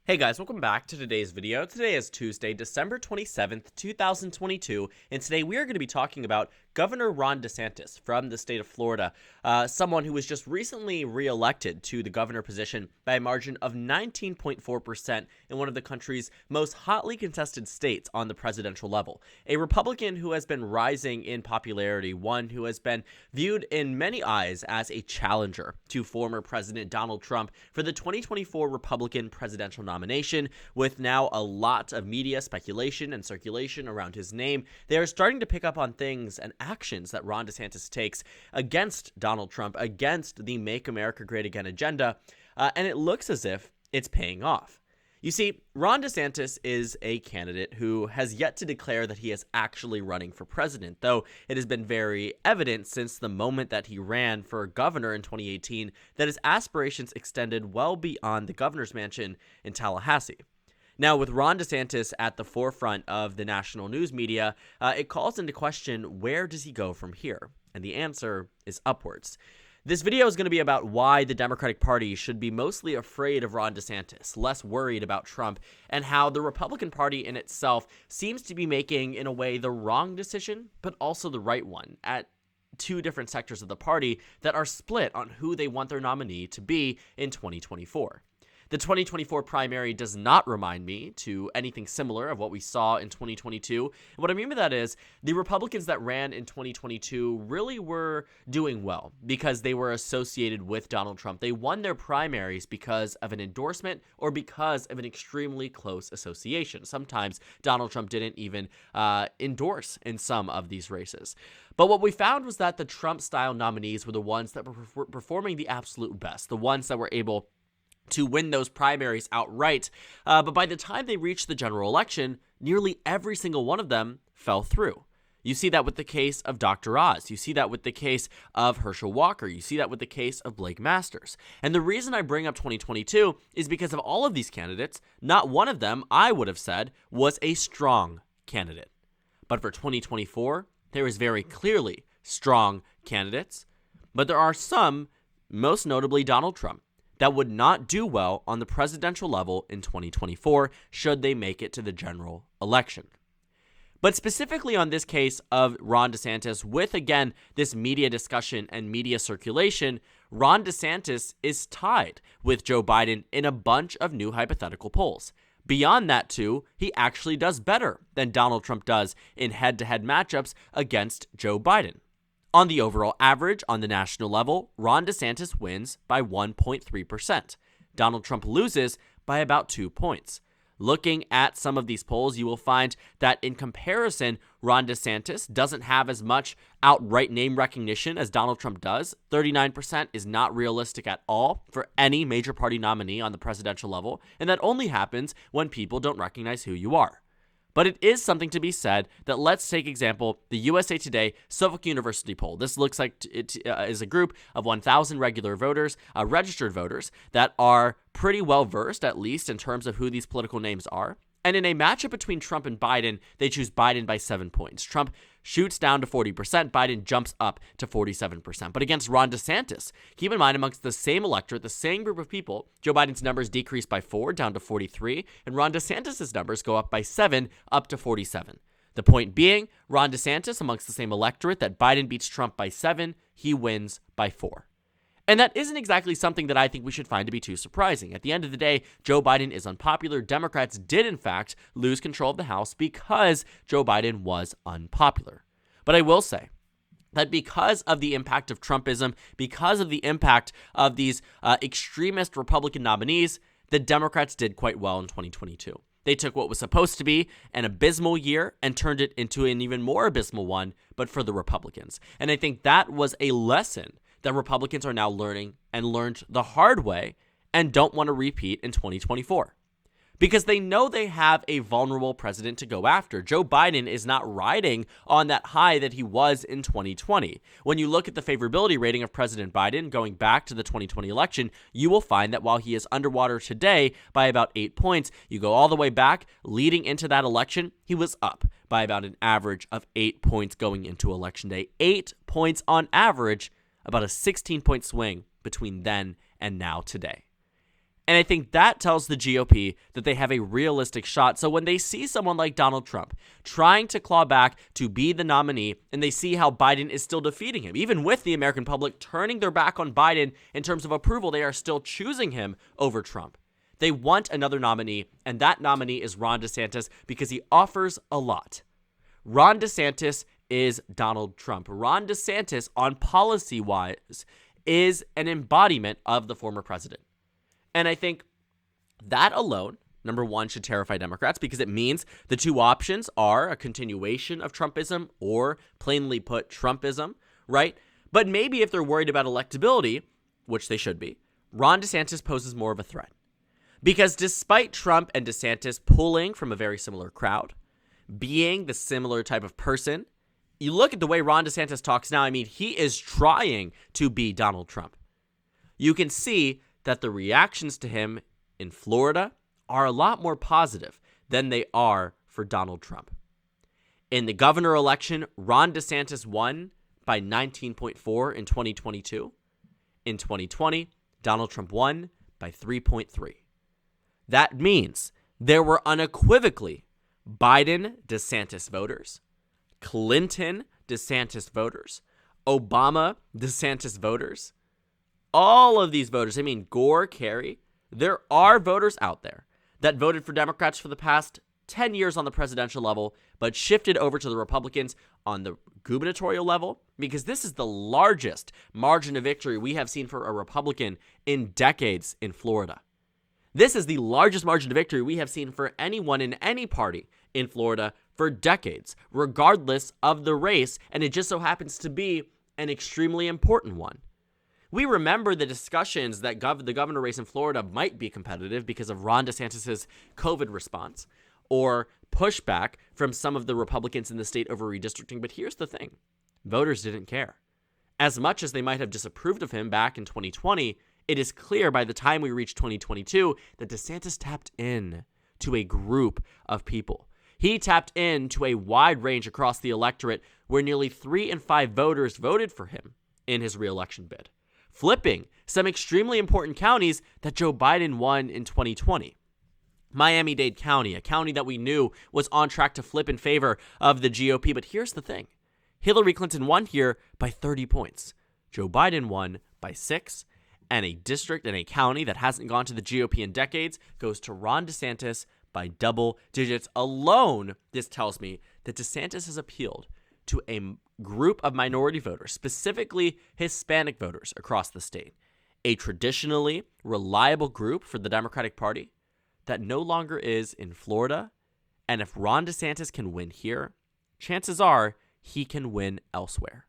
Hey guys, welcome back to today's video. Today is Tuesday, December 27th, 2022, and today we are going to be talking about Governor Ron DeSantis from the state of Florida, someone who was just recently re-elected to the governor position by a margin of 19.4% in one of the country's most hotly contested states on the presidential level. A Republican who has been rising in popularity, one who has been viewed in many eyes as a challenger to former President Donald Trump for the 2024 Republican presidential nomination. With now a lot of media speculation and circulation around his name, they are starting to pick up on things and actions that Ron DeSantis takes against Donald Trump, against the Make America Great Again agenda, and it looks as if it's paying off. You see, Ron DeSantis is a candidate who has yet to declare that he is actually running for president, though it has been very evident since the moment that he ran for governor in 2018 that his aspirations extended well beyond the governor's mansion in Tallahassee. Now, with Ron DeSantis at the forefront of the national news media, it calls into question, where does he go from here? And the answer is upwards. This video is going to be about why the Democratic Party should be mostly afraid of Ron DeSantis, less worried about Trump, and how the Republican Party in itself seems to be making, in a way, the wrong decision, but also the right one at two different sectors of the party that are split on who they want their nominee to be in 2024. The 2024 primary does not remind me to anything similar of what we saw in 2022. And what I mean by that is the Republicans that ran in 2022 really were doing well because they were associated with Donald Trump. They won their primaries because of an endorsement or because of an extremely close association. Sometimes Donald Trump didn't even endorse in some of these races. But what we found was that the Trump-style nominees were the ones that were performing the absolute best, the ones that were able to win those primaries outright, but by the time they reached the general election, nearly every single one of them fell through. You see that with the case of Dr. Oz. You see that with the case of Herschel Walker. You see that with the case of Blake Masters. And the reason I bring up 2022 is because of all of these candidates, not one of them, I would have said, was a strong candidate. But for 2024, there is very clearly strong candidates, but there are some, most notably Donald Trump, that would not do well on the presidential level in 2024 should they make it to the general election. But specifically on this case of Ron DeSantis, with, again, this media discussion and media circulation, Ron DeSantis is tied with Joe Biden in a bunch of new hypothetical polls. Beyond that, too, he actually does better than Donald Trump does in head-to-head matchups against Joe Biden. On the overall average, on the national level, Ron DeSantis wins by 1.3%. Donald Trump loses by about 2 points. Looking at some of these polls, you will find that in comparison, Ron DeSantis doesn't have as much outright name recognition as Donald Trump does. 39% is not realistic at all for any major party nominee on the presidential level, and that only happens when people don't recognize who you are. But it is something to be said that, let's take example, the USA Today Suffolk University poll. This looks like it is a group of 1,000 regular voters, registered voters, that are pretty well versed, at least in terms of who these political names are. And in a matchup between Trump and Biden, they choose Biden by 7 points. Trump shoots down to 40%, Biden jumps up to 47%. But against Ron DeSantis, keep in mind, amongst the same electorate, the same group of people, Joe Biden's numbers decrease by 4 down to 43, and Ron DeSantis' numbers go up by 7 up to 47. The point being, Ron DeSantis, amongst the same electorate that Biden beats Trump by 7, he wins by 4. And that isn't exactly something that I think we should find to be too surprising. At the end of the day, Joe Biden is unpopular. Democrats did, in fact, lose control of the House because Joe Biden was unpopular. But I will say that because of the impact of Trumpism, because of the impact of these extremist Republican nominees, the Democrats did quite well in 2022. They took what was supposed to be an abysmal year and turned it into an even more abysmal one, but for the Republicans. And I think that was a lesson that Republicans are now learning and learned the hard way and don't want to repeat in 2024. Because they know they have a vulnerable president to go after. Joe Biden is not riding on that high that he was in 2020. When you look at the favorability rating of President Biden going back to the 2020 election, you will find that while he is underwater today by about 8 points, you go all the way back leading into that election, he was up by about an average of 8 points going into Election Day. 8 points on average, about a 16-point swing between then and now today. And I think that tells the GOP that they have a realistic shot. So when they see someone like Donald Trump trying to claw back to be the nominee, and they see how Biden is still defeating him, even with the American public turning their back on Biden in terms of approval, they are still choosing him over Trump. They want another nominee, and that nominee is Ron DeSantis because he offers a lot. Ron DeSantis is Donald Trump. Ron DeSantis, on policy-wise, is an embodiment of the former president. And I think that alone, number one, should terrify Democrats because it means the two options are a continuation of Trumpism or, plainly put, Trumpism, right? But maybe if they're worried about electability, which they should be, Ron DeSantis poses more of a threat. Because despite Trump and DeSantis pulling from a very similar crowd, being the similar type of person, you look at the way Ron DeSantis talks now, I mean, he is trying to be Donald Trump. You can see that the reactions to him in Florida are a lot more positive than they are for Donald Trump. In the governor election, Ron DeSantis won by 19.4 in 2022. In 2020, Donald Trump won by 3.3. That means there were unequivocally Biden DeSantis voters, Clinton DeSantis voters, Obama DeSantis voters. All of these voters, I mean, Gore, Kerry, there are voters out there that voted for Democrats for the past 10 years on the presidential level, but shifted over to the Republicans on the gubernatorial level, because this is the largest margin of victory we have seen for a Republican in decades in Florida. This is the largest margin of victory we have seen for anyone in any party in Florida for decades, regardless of the race, and it just so happens to be an extremely important one. We remember the discussions that the governor race in Florida might be competitive because of Ron DeSantis' COVID response or pushback from some of the Republicans in the state over redistricting. But here's the thing. Voters didn't care. As much as they might have disapproved of him back in 2020, it is clear by the time we reach 2022 that DeSantis tapped in to a group of people. He tapped into a wide range across the electorate where nearly 3 in 5 voters voted for him in his re-election bid, flipping some extremely important counties that Joe Biden won in 2020. Miami-Dade County, a county that we knew was on track to flip in favor of the GOP. But here's the thing. Hillary Clinton won here by 30 points. Joe Biden won by 6. And a district and a county that hasn't gone to the GOP in decades goes to Ron DeSantis by double digits alone. This tells me that DeSantis has appealed to a group of minority voters, specifically Hispanic voters across the state, a traditionally reliable group for the Democratic Party that no longer is in Florida. And if Ron DeSantis can win here, chances are he can win elsewhere.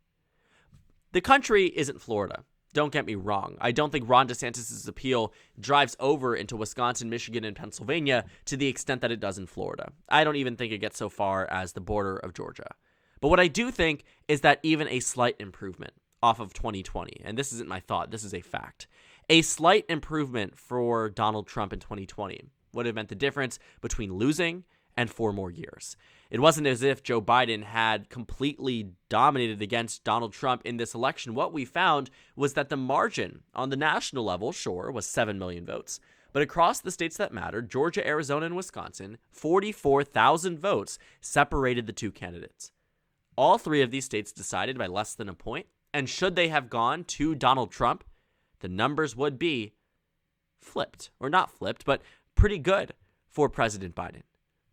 The country isn't Florida. Don't get me wrong. I don't think Ron DeSantis' appeal drives over into Wisconsin, Michigan, and Pennsylvania to the extent that it does in Florida. I don't even think it gets so far as the border of Georgia. But what I do think is that even a slight improvement off of 2020, and this isn't my thought, this is a fact, a slight improvement for Donald Trump in 2020 would have meant the difference between losing and 4 more years. It wasn't as if Joe Biden had completely dominated against Donald Trump in this election. What we found was that the margin on the national level, sure, was 7 million votes. But across the states that mattered, Georgia, Arizona, and Wisconsin, 44,000 votes separated the two candidates. All 3 of these states decided by less than a point. And should they have gone to Donald Trump, the numbers would be flipped. Or not flipped, but pretty good for President Biden.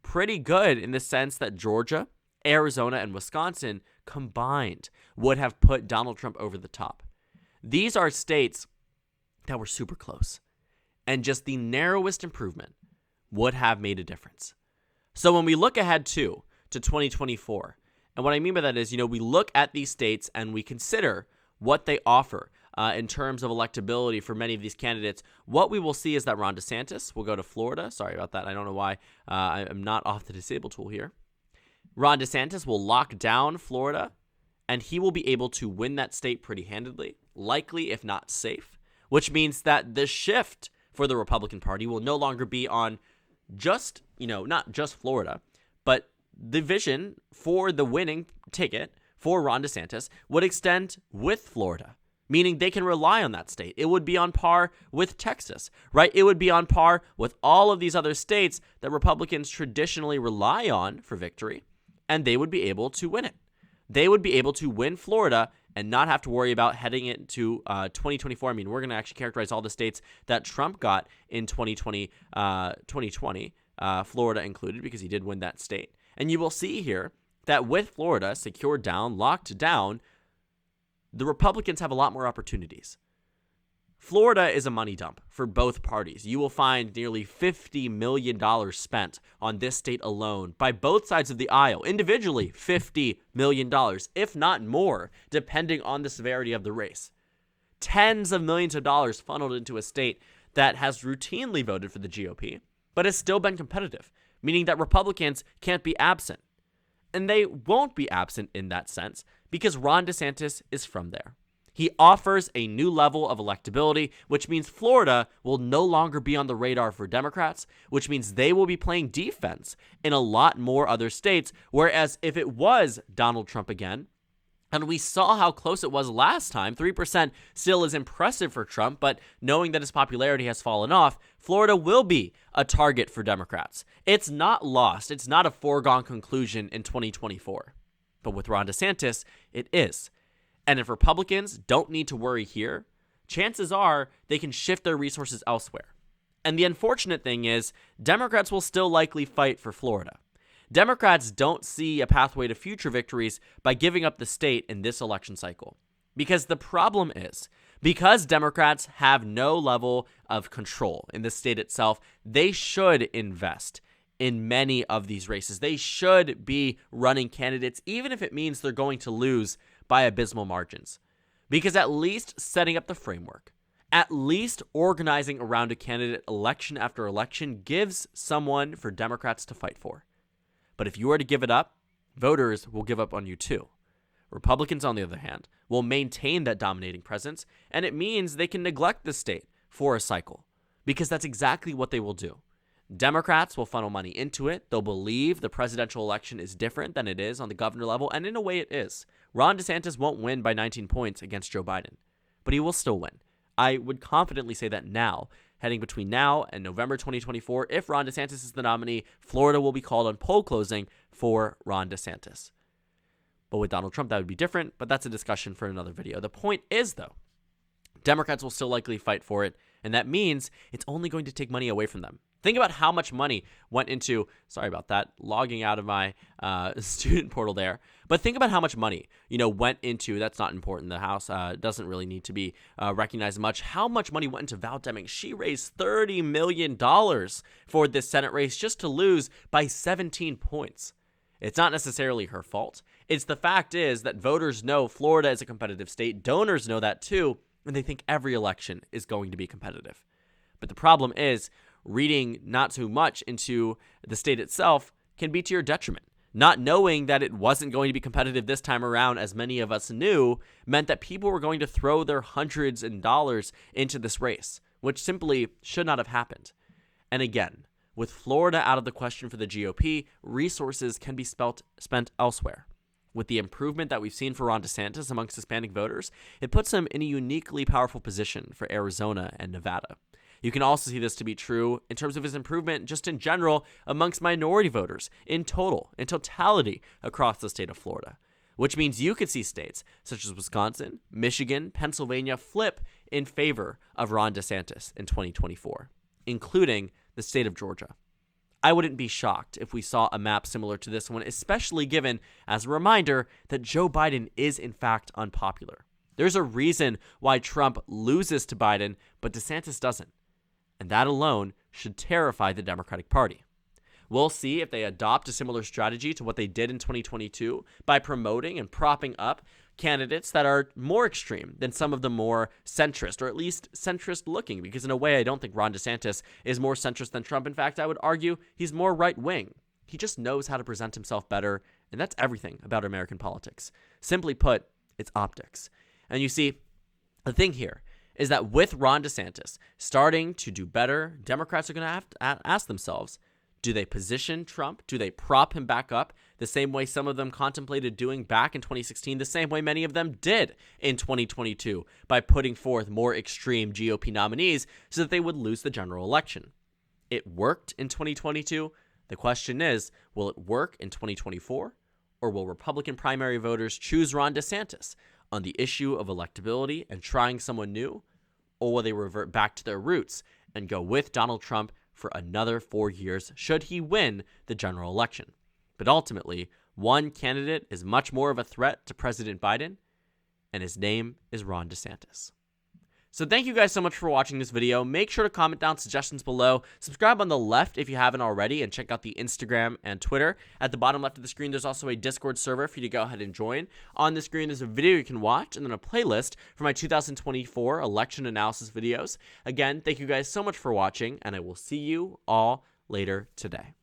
Pretty good in the sense that Georgia, Arizona, and Wisconsin combined would have put Donald Trump over the top. These are states that were super close, and just the narrowest improvement would have made a difference. So when we look ahead to 2024, and what I mean by that is, we look at these states and we consider what they offer in terms of electability for many of these candidates. What we will see is that Ron DeSantis will go to Florida. Sorry about that. I don't know why I'm not off the disable tool here. Ron DeSantis will lock down Florida, and he will be able to win that state pretty handedly, likely if not safe, which means that the shift for the Republican Party will no longer be on just, not just Florida, but the vision for the winning ticket for Ron DeSantis would extend with Florida, meaning they can rely on that state. It would be on par with Texas, right? It would be on par with all of these other states that Republicans traditionally rely on for victory, and they would be able to win it. They would be able to win Florida and not have to worry about heading into 2024. I mean, we're going to actually characterize all the states that Trump got in 2020, Florida included, because he did win that state. And you will see here that with Florida secured down, locked down, the Republicans have a lot more opportunities. Florida is a money dump for both parties. You will find nearly $50 million spent on this state alone by both sides of the aisle. Individually, $50 million, if not more, depending on the severity of the race. Tens of millions of dollars funneled into a state that has routinely voted for the GOP, but has still been competitive, meaning that Republicans can't be absent. And they won't be absent in that sense because Ron DeSantis is from there. He offers a new level of electability, which means Florida will no longer be on the radar for Democrats, which means they will be playing defense in a lot more other states. Whereas if it was Donald Trump again, and we saw how close it was last time, 3% still is impressive for Trump, but knowing that his popularity has fallen off, Florida will be a target for Democrats. It's not lost. It's not a foregone conclusion in 2024. But with Ron DeSantis, it is. And if Republicans don't need to worry here, chances are they can shift their resources elsewhere. And the unfortunate thing is, Democrats will still likely fight for Florida. Democrats don't see a pathway to future victories by giving up the state in this election cycle. Because the problem is, because Democrats have no level of control in the state itself, they should invest in many of these races. They should be running candidates, even if it means they're going to lose by abysmal margins. Because at least setting up the framework, at least organizing around a candidate election after election gives someone for Democrats to fight for. But if you were to give it up, voters will give up on you too. Republicans, on the other hand, will maintain that dominating presence, and it means they can neglect the state for a cycle, because that's exactly what they will do. Democrats will funnel money into it. They'll believe the presidential election is different than it is on the governor level, and in a way it is. Ron DeSantis won't win by 19 points against Joe Biden, but he will still win. I would confidently say that now, heading between now and November 2024, if Ron DeSantis is the nominee, Florida will be called on poll closing for Ron DeSantis. But with Donald Trump, that would be different, but that's a discussion for another video. The point is, though, Democrats will still likely fight for it, and that means it's only going to take money away from them. Think about how much money went into, sorry about that, logging out of my student portal there. But think about how much money, went into, that's not important. The House doesn't really need to be recognized much. How much money went into Val Deming? She raised $30 million for this Senate race just to lose by 17 points. It's not necessarily her fault. It's the fact is that voters know Florida is a competitive state. Donors know that too, and they think every election is going to be competitive. But the problem is, reading not too much into the state itself can be to your detriment. Not knowing that it wasn't going to be competitive this time around, as many of us knew, meant that people were going to throw their hundreds of dollars into this race, which simply should not have happened. And again, with Florida out of the question for the GOP, resources can be spent elsewhere. With the improvement that we've seen for Ron DeSantis amongst Hispanic voters, it puts him in a uniquely powerful position for Arizona and Nevada. You can also see this to be true in terms of his improvement just in general amongst minority voters in totality across the state of Florida, which means you could see states such as Wisconsin, Michigan, Pennsylvania flip in favor of Ron DeSantis in 2024, including the state of Georgia. I wouldn't be shocked if we saw a map similar to this one, especially given, as a reminder, that Joe Biden is in fact unpopular. There's a reason why Trump loses to Biden, but DeSantis doesn't. And that alone should terrify the Democratic Party. We'll see if they adopt a similar strategy to what they did in 2022 by promoting and propping up candidates that are more extreme than some of the more centrist, or at least centrist looking, because in a way, I don't think Ron DeSantis is more centrist than Trump. In fact, I would argue he's more right-wing. He just knows how to present himself better, and that's everything about American politics. Simply put, it's optics. And you see, the thing here is that with Ron DeSantis starting to do better, Democrats are going to have to ask themselves, do they position Trump? Do they prop him back up the same way some of them contemplated doing back in 2016, the same way many of them did in 2022 by putting forth more extreme GOP nominees so that they would lose the general election. It worked in 2022. The question is, will it work in 2024? Or will Republican primary voters choose Ron DeSantis on the issue of electability and trying someone new? Or will they revert back to their roots and go with Donald Trump for another 4 years should he win the general election? But ultimately, one candidate is much more of a threat to President Biden, and his name is Ron DeSantis. So thank you guys so much for watching this video. Make sure to comment down suggestions below. Subscribe on the left if you haven't already, and check out the Instagram and Twitter. At the bottom left of the screen, there's also a Discord server for you to go ahead and join. On the screen, there's a video you can watch, and then a playlist for my 2024 election analysis videos. Again, thank you guys so much for watching, and I will see you all later today.